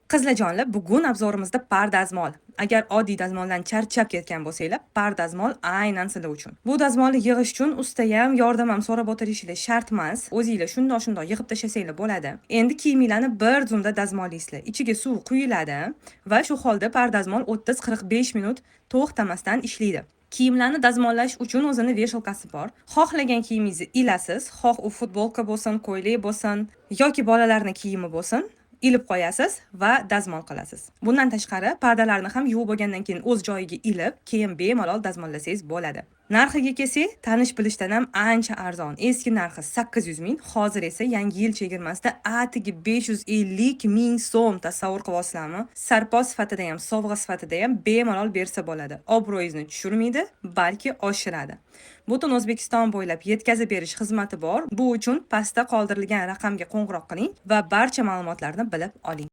Qizlarjonlar, bugun obzorimizda pardazmol. Agar oddiy dazmoldan charchab ketgan bo'lsanglar, pardazmol aynan sizlar uchun. Bu dazmolni yig'ish uchun ustayam, yordam ham so'rab o'tirishingiz shart emas. O'zingizlar shundoq yig'ib tashlasanglar bo'ladi. Endi kiyimlarni bir zumda dazmollaysizlar. Ichiga suv quyiladi va shu holda pardazmol 30-45 minut to'xtamasdan ishlaydi. Kiyimlarni dazmollash uchun o'zini veshalkasi bor. Xohlagan kiyimingizni ilasiz, xoh u futbolka bo'lsin, ko'ylak bo'lsin yoki bolalarning kiyimi bo'lsin, ilib qo'yasiz va dazmol qilasiz. Bundan tashqari, pardalarni ham yuvib bo'lgandan keyin o'z joyiga ilib, keyin bemalol dazmollasangiz bo'ladi. Narxiga kelsak, tanish bilishdan ham ancha arzon. Eski narxi 800 ming, hozir esa yangi yil chegirmasida atigi 550 ming so'm. Tasavvur qilib olasizlarmi? Sarpo sifatida ham, sovg'a sifatida ham bemalol bersa bo'ladi. Obro'yingizni tushirmaydi, balki oshiradi. Butun O'zbekiston bo'ylab yetkazib berish xizmati bor. Bu uchun pastda qoldirilgan raqamga qo'ng'iroq qiling va barcha ma'lumotlarni bilib oling.